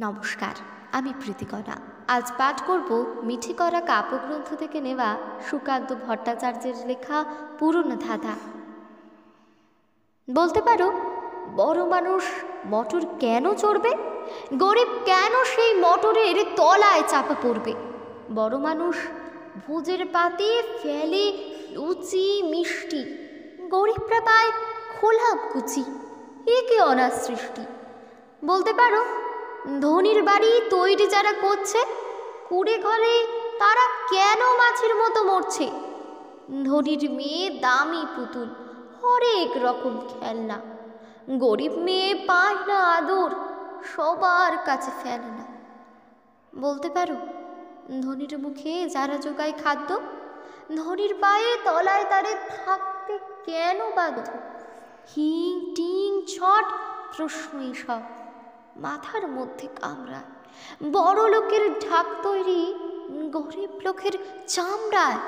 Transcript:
নমস্কার, আমি প্রীতিকণা। আজ পাঠ করব মিঠি করা কাব্যগ্রন্থ থেকে নেওয়া সুকান্ত ভট্টাচার্যের লেখা পুরনো ধাঁধা। বলতে পারো, বড় মানুষ মোটর কেন চড়বে? গরিব কেন সেই মোটরের তলায় চাপা পড়বে? বড় মানুষ ভোজের পাতে ফেলে লুচি মিষ্টি, গরিবরা পায় খোলা কুচি। এ কি অনার সৃষ্টি! বলতে পারো, ধনির বাড়ি তৈরি যারা করছে, কুড়ে ঘরে তারা কেন মাছের মতো মরছে? ধনির মেয়ে দামি পুতুল, হরেক রকম খেলনা, গরিব মেয়ে পায় না আদর, সবার কাছে ফেলে না। বলতে পারো, ধনির মুখে যারা জোগায় খাদ্য, ধনির পায়ে তলায় তারে থাকতে কেন বাধ্য? হিং টিং ছট প্রশ্নই সব মাথার মধ্যে কামড়ায়। বড় লোকের ঢাক তৈরি, গরিব লোকের চামড়ায়।